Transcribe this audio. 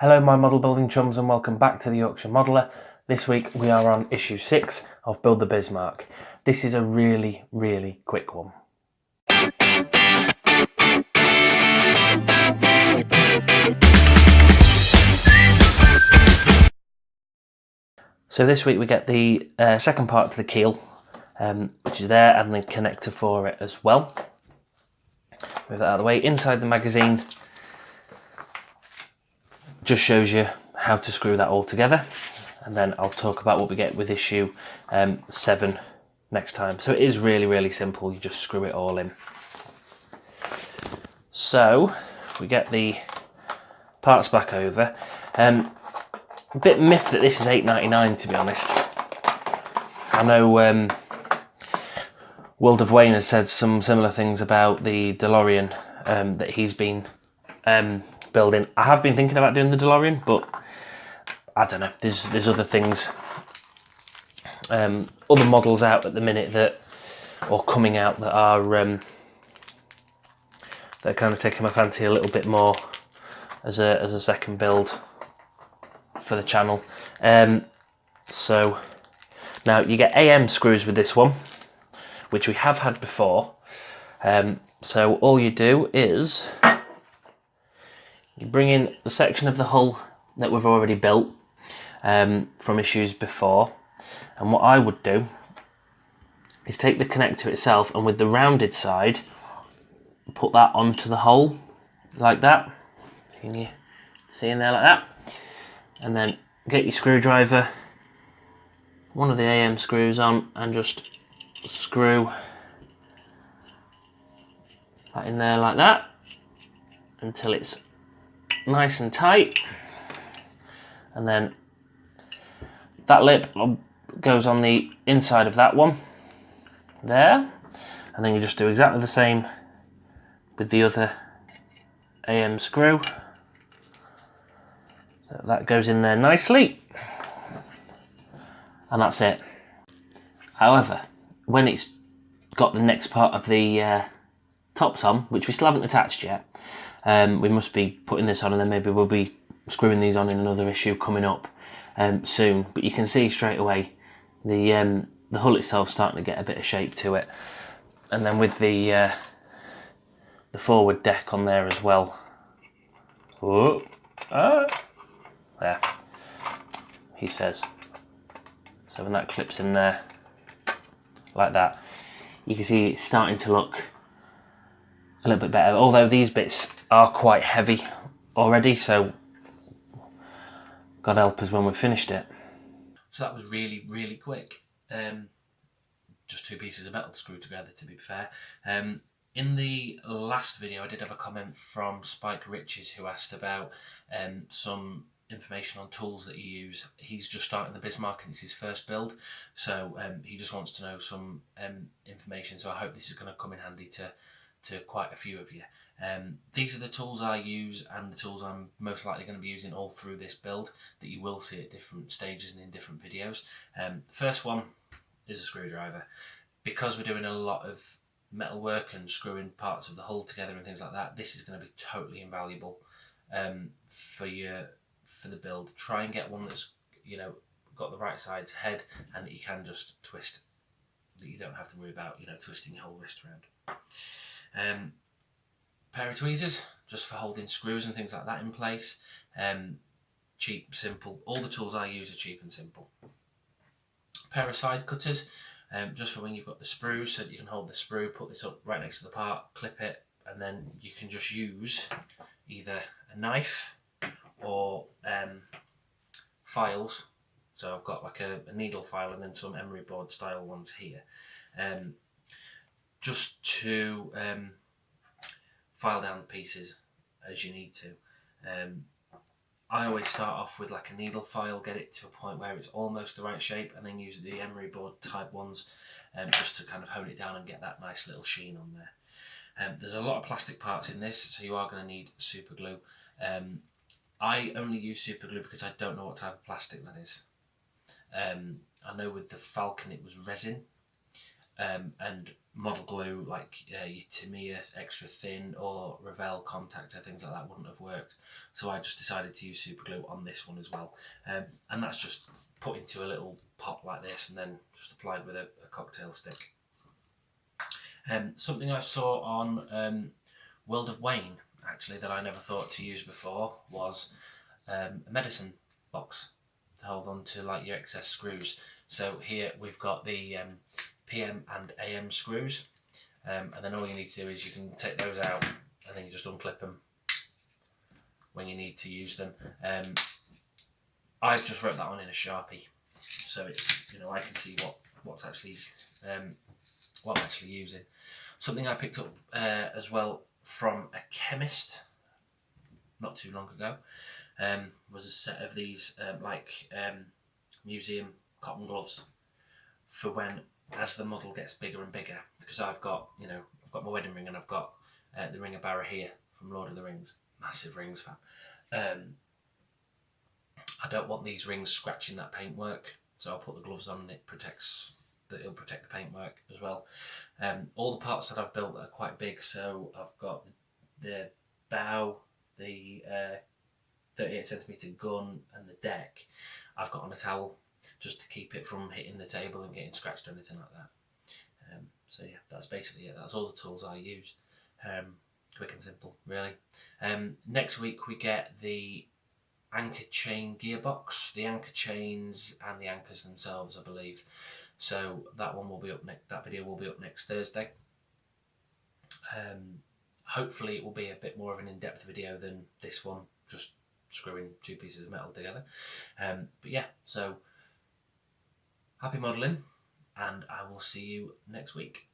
Hello my model building chums and welcome back to the Yorkshire Modeller. This week we are on issue 6 of Build the Bismarck. This is a really quick one. So this week we get the second part to the keel, which is there, and the connector for it as well. Move that out of the way. Inside the magazine just shows you how to screw that all together, and then I'll talk about what we get with issue 7 next time. So it is really simple, you just screw it all in. So we get the parts back over. A bit miffed that this is £8.99 to be honest. I know World of Wayne has said some similar things about the DeLorean that he's been building. I have been thinking about doing the DeLorean, but I don't know, there's other things, other models out at the minute that, or coming out, that are they're kind of taking my fancy a little bit more as a second build for the channel. So now you get AM screws with this one, which we have had before. So all you do is you bring in the section of the hull that we've already built from issues before, and what I would do is take the connector itself and with the rounded side put that onto the hole like that. Can you see in there like that? And then get your screwdriver, one of the AM screws on, and just screw that in there like that until it's nice and tight, and then that lip goes on the inside of that one there, and then you just do exactly the same with the other AM screw. So that goes in there nicely, and that's it. However, when it's got the next part of the tops on, which we still haven't attached yet, we must be putting this on, and then maybe we'll be screwing these on in another issue coming up soon. But you can see straight away the hull itself starting to get a bit of shape to it, and then with the forward deck on there as well. Oh, there, he says. So when that clips in there like that, you can see it's starting to look a little bit better, although these bits are quite heavy already, so God help us when we've finished it. So that was really quick. Just 2 pieces of metal screwed together, to be fair. In the last video I did have a comment from Spike Riches who asked about some information on tools that you use. He's just starting the Bismarck and it's his first build, so he just wants to know some information, so I hope this is going to come in handy to quite a few of you. These are the tools I use and the tools I'm most likely going to be using all through this build that you will see at different stages and in different videos. The first one is a screwdriver. Because we're doing a lot of metal work and screwing parts of the hull together and things like that, this is going to be totally invaluable for the build. Try and get one that's, you know, got the right size head and that you can just twist, that you don't have to worry about, you know, twisting your whole wrist around. Pair of tweezers just for holding screws and things like that in place. Cheap, simple. All the tools I use are cheap and simple. Pair of side cutters, just for when you've got the sprues, so that you can hold the sprue, put this up right next to the part, clip it, and then you can just use either a knife or files. So I've got like a needle file and then some emery board style ones here, just to file down the pieces as you need to. I always start off with like a needle file, get it to a point where it's almost the right shape, and then use the emery board type ones just to kind of hone it down and get that nice little sheen on there. There's a lot of plastic parts in this, so you are going to need super glue. I only use super glue because I don't know what type of plastic that is. I know with the Falcon it was resin, and model glue like your Tamiya extra thin or Revell contactor, things like that wouldn't have worked. So I just decided to use super glue on this one as well. And that's just put into a little pot like this and then just applied with a cocktail stick. Something I saw on World of Wayne actually that I never thought to use before was a medicine box to hold on to like your excess screws. So here we've got the PM and AM screws, and then all you need to do is you can take those out and then you just unclip them when you need to use them. I've just wrote that on in a Sharpie, so it's, you know, I can see what's actually what I'm actually using. Something I picked up as well from a chemist not too long ago was a set of these museum cotton gloves for when, as the model gets bigger and bigger, because I've got my wedding ring and I've got the Ring of Barra here from Lord of the Rings, massive Rings fan. I don't want these rings scratching that paintwork, so I'll put the gloves on and it'll protect the paintwork as well. All the parts that I've built are quite big, so I've got the bow, the 38cm gun and the deck I've got on a towel just to keep it from hitting the table and getting scratched or anything like that. So yeah, that's basically it. That's all the tools I use. Quick and simple, really. Next week we get the anchor chain gearbox, the anchor chains and the anchors themselves, I believe. So that one will be up next. That video will be up next Thursday. Hopefully it will be a bit more of an in-depth video than this one, just screwing two pieces of metal together. But yeah, so happy modelling, and I will see you next week.